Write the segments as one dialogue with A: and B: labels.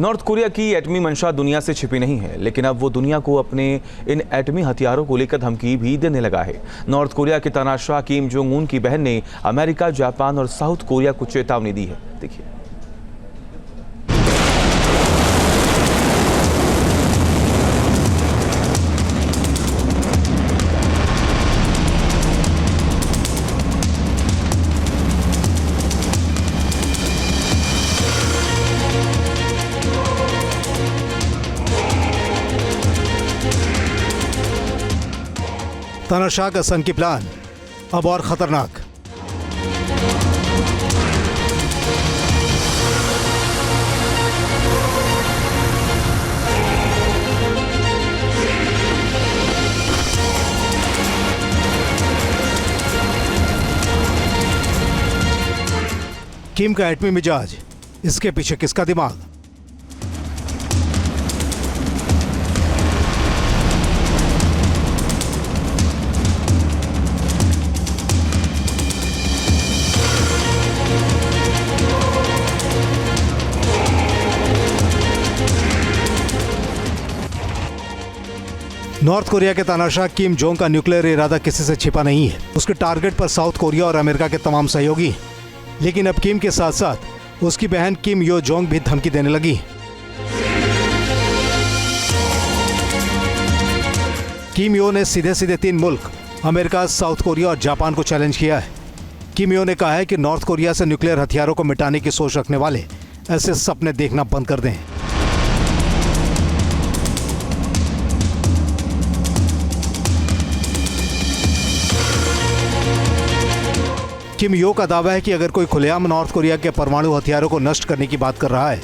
A: North Korea की एटमी मंशा दुनिया से छिपी नहीं है, लेकिन अब वो दुनिया को अपने इन एटमी हथियारों को लेकर धमकी भी देने लगा है। नॉर्थ कोरिया के तानाशाह किम जोंग उन की बहन ने अमेरिका, जापान और साउथ कोरिया को चेतावनी दी है। देखिए।
B: तानाशाह का सन की प्लान अब और खतरनाक। किम का एटमी मिजाज, इसके पीछे किसका दिमाग? नॉर्थ कोरिया के तानाशाह किम जोंग का न्यूक्लियर इरादा किसी से छिपा नहीं है। उसके टारगेट पर साउथ कोरिया और अमेरिका के तमाम सहयोगी, लेकिन अब किम के साथ साथ उसकी बहन किम यो जोंग भी धमकी देने लगी। किम यो ने सीधे सीधे 3 मुल्क अमेरिका, साउथ कोरिया और जापान को चैलेंज किया है। किम यो ने कहा है कि नॉर्थ कोरिया से न्यूक्लियर हथियारों को मिटाने की सोच रखने वाले ऐसे सपने देखना बंद कर दें। किम यो का दावा है कि अगर कोई खुलेआम नॉर्थ कोरिया के परमाणु हथियारों को नष्ट करने की बात कर रहा है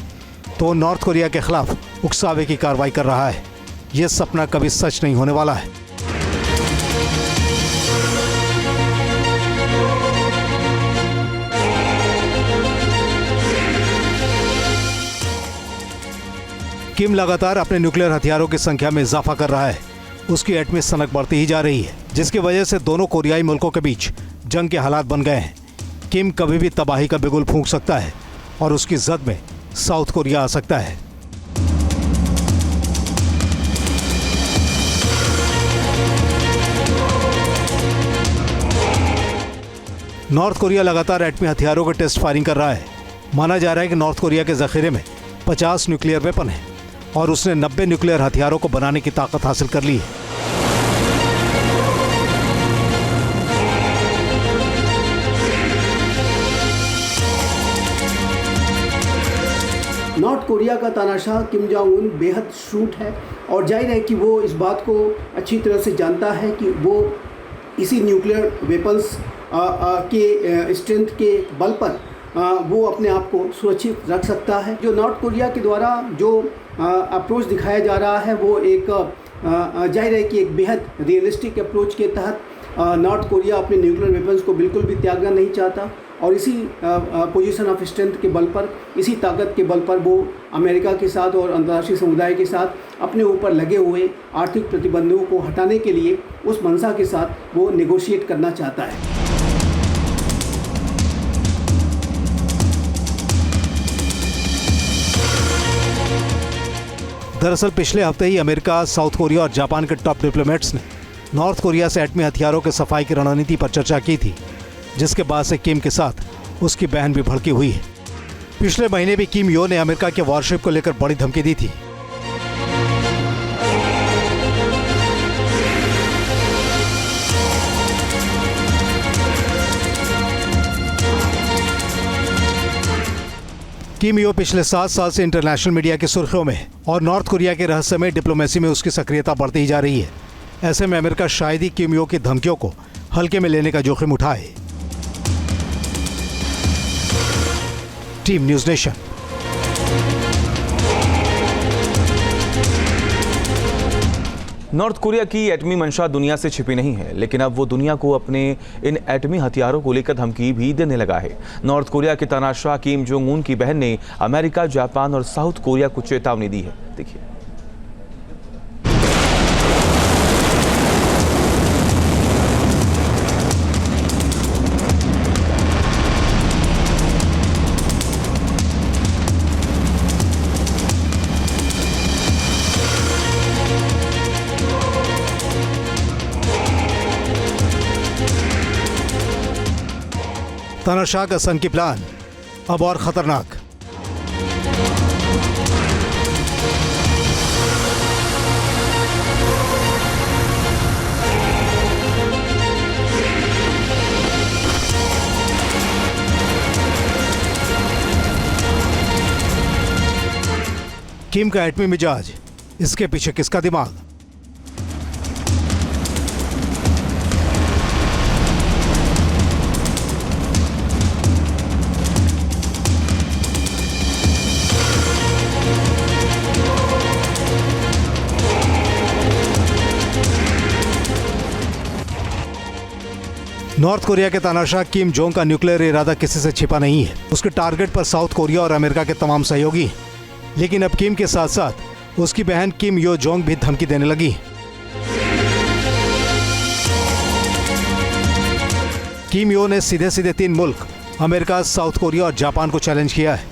B: तो नॉर्थ कोरिया के खिलाफ उकसावे की कार्रवाई कर रहा है। यह सपना कभी सच नहीं होने वाला है। किम लगातार अपने न्यूक्लियर हथियारों की संख्या में इजाफा कर रहा है। उसकी एटमी सनक बढ़ती ही जा रही है, जिसकी वजह से दोनों कोरियाई मुल्कों के बीच जंग के हालात बन गए हैं। किम कभी भी तबाही का बिगुल फूंक सकता है और उसकी जद में साउथ कोरिया आ सकता है। नॉर्थ कोरिया लगातार एटमी हथियारों के टेस्ट फायरिंग कर रहा है। माना जा रहा है कि नॉर्थ कोरिया के जखीरे में 50 न्यूक्लियर वेपन है और उसने 90 न्यूक्लियर हथियारों को बनाने की ताकत हासिल कर ली है।
C: नॉर्थ कोरिया का तानाशाह किम जोंग उन बेहद शूट है और जाहिर है कि वो इस बात को अच्छी तरह से जानता है कि वो इसी न्यूक्लियर वेपन्स के स्ट्रेंथ के बल पर वो अपने आप को सुरक्षित रख सकता है। जो नॉर्थ कोरिया के द्वारा जो अप्रोच दिखाया जा रहा है वो एक जाहिर है कि एक बेहद रियलिस्टिक अप्रोच के तहत नॉर्थ कोरिया अपने न्यूक्लियर वेपन्स को बिल्कुल भी त्यागना नहीं चाहता और इसी पोजीशन ऑफ स्ट्रेंथ के बल पर, इसी ताकत के बल पर वो अमेरिका के साथ और अंतर्राष्ट्रीय समुदाय के साथ अपने ऊपर लगे हुए आर्थिक प्रतिबंधों को हटाने के लिए उस मंशा के साथ वो नेगोशिएट करना चाहता है।
B: दरअसल पिछले हफ्ते ही अमेरिका, साउथ कोरिया और जापान के टॉप डिप्लोमेट्स ने नॉर्थ कोरिया से एटमी हथियारों के सफाई की रणनीति पर चर्चा की थी, जिसके बाद से किम के साथ उसकी बहन भी भड़की हुई है। पिछले महीने भी किम यो ने अमेरिका के वॉरशिप को लेकर बड़ी धमकी दी थी। किम यो पिछले 7 साल से इंटरनेशनल मीडिया की सुर्खियों में और नॉर्थ कोरिया के रहस्यमय डिप्लोमेसी में उसकी सक्रियता बढ़ती ही जा रही है। ऐसे में अमेरिका शायद ही किम यो की धमकियों को हल्के में लेने का जोखिम उठाए। Team news nation.
A: North Korea की एटमी मंशा दुनिया से छिपी नहीं है, लेकिन अब वो दुनिया को अपने इन एटमी हथियारों को लेकर धमकी भी देने लगा है। नॉर्थ कोरिया के तानाशाह किम जोंग उन की बहन ने अमेरिका, जापान और साउथ कोरिया को चेतावनी दी है। देखिए।
B: तानाशाह का सन की प्लान अब और खतरनाक। किम का एटमी मिजाज, इसके पीछे किसका दिमाग? नॉर्थ कोरिया के तानाशाह किम जोंग का न्यूक्लियर इरादा किसी से छिपा नहीं है। उसके टारगेट पर साउथ कोरिया और अमेरिका के तमाम सहयोगी हैं। लेकिन अब किम के साथ साथ उसकी बहन किम यो जोंग भी धमकी देने लगी। किम यो ने सीधे सीधे 3 मुल्क अमेरिका, साउथ कोरिया और जापान को चैलेंज किया है।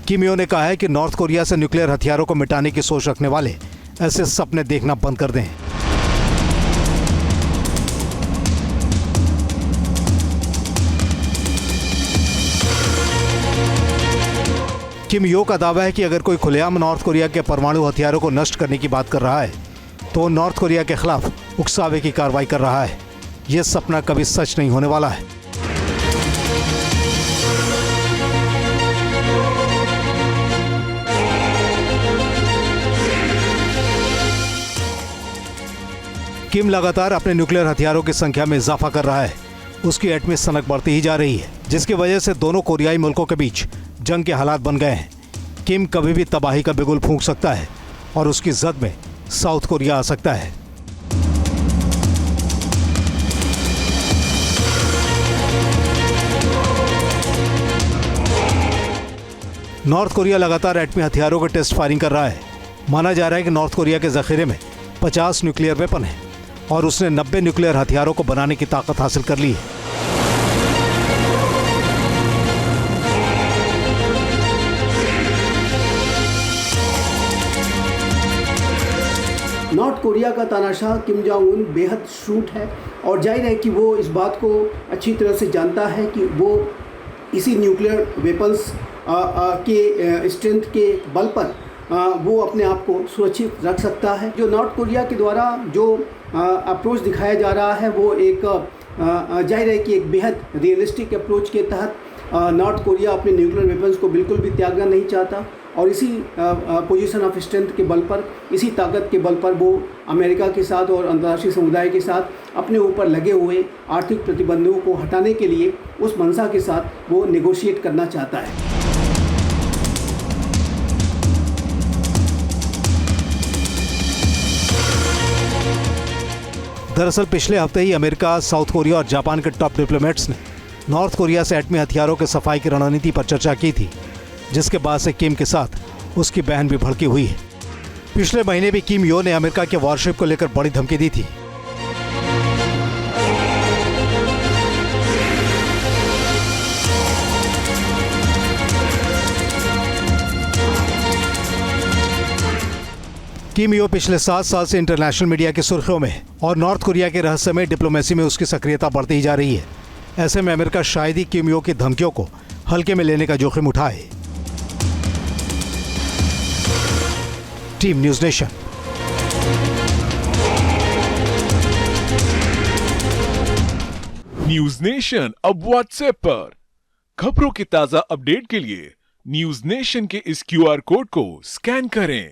B: किम यो ने कहा है कि नॉर्थ कोरिया से न्यूक्लियर हथियारों को मिटाने की सोच रखने वाले ऐसे सपने देखना बंद कर दें। किम यो का दावा है कि अगर कोई खुलेआम नॉर्थ कोरिया के परमाणु हथियारों को नष्ट करने की बात कर रहा है तो वो नॉर्थ कोरिया के खिलाफ उकसावे की कार्रवाई कर रहा है। यह सपना कभी सच नहीं होने वाला है। किम लगातार अपने न्यूक्लियर हथियारों की संख्या में इजाफा कर रहा है। उसकी एटमी सनक बढ़ती ही जा रही है, जिसकी वजह से दोनों कोरियाई मुल्कों के बीच जंग के हालात बन गए हैं। किम कभी भी तबाही का बिगुल फूंक सकता है और उसकी जद में साउथ कोरिया आ सकता है। नॉर्थ कोरिया लगातार एटमी हथियारों के टेस्ट फायरिंग कर रहा है। माना जा रहा है कि नॉर्थ कोरिया के जखीरे में 50 न्यूक्लियर वेपन है और उसने 90 न्यूक्लियर हथियारों को बनाने की ताकत हासिल कर ली है।
C: नॉर्थ कोरिया का तानाशाह किम जोंग उन बेहद शूट है और जाहिर है कि वो इस बात को अच्छी तरह से जानता है कि वो इसी न्यूक्लियर वेपन्स के स्ट्रेंथ के बल पर वो अपने आप को सुरक्षित रख सकता है। जो नॉर्थ कोरिया के द्वारा जो अप्रोच दिखाया जा रहा है वो एक जाहिर है कि एक बेहद रियलिस्टिक अप्रोच के तहत नॉर्थ कोरिया अपने न्यूक्लियर वेपन्स को बिल्कुल भी त्यागना नहीं चाहता और इसी पोजीशन ऑफ स्ट्रेंथ के बल पर, इसी ताकत के बल पर वो अमेरिका के साथ और अंतर्राष्ट्रीय समुदाय के साथ अपने ऊपर लगे हुए आर्थिक प्रतिबंधों को हटाने के लिए उस मंशा के साथ वो नेगोशिएट करना चाहता है।
B: दरअसल पिछले हफ्ते ही अमेरिका, साउथ कोरिया और जापान के टॉप डिप्लोमेट्स ने नॉर्थ कोरिया से एटमी हथियारों के सफाई की रणनीति पर चर्चा की थी, जिसके बाद से किम के साथ उसकी बहन भी भड़की हुई है। पिछले महीने भी किम यो ने अमेरिका के वॉरशिप को लेकर बड़ी धमकी दी थी। किम यो पिछले 7 साल से इंटरनेशनल मीडिया की सुर्खियों में है और नॉर्थ कोरिया के रहस्यमय डिप्लोमेसी में उसकी सक्रियता बढ़ती ही जा रही है। ऐसे में अमेरिका शायद ही किम यो की धमकियों को हल्के में लेने का जोखिम उठाए। Team news nation.
D: News nation अब व्हाट्सएप पर खबरों की ताजा अपडेट के लिए न्यूज़ नेशन के इस QR कोड को स्कैन करें।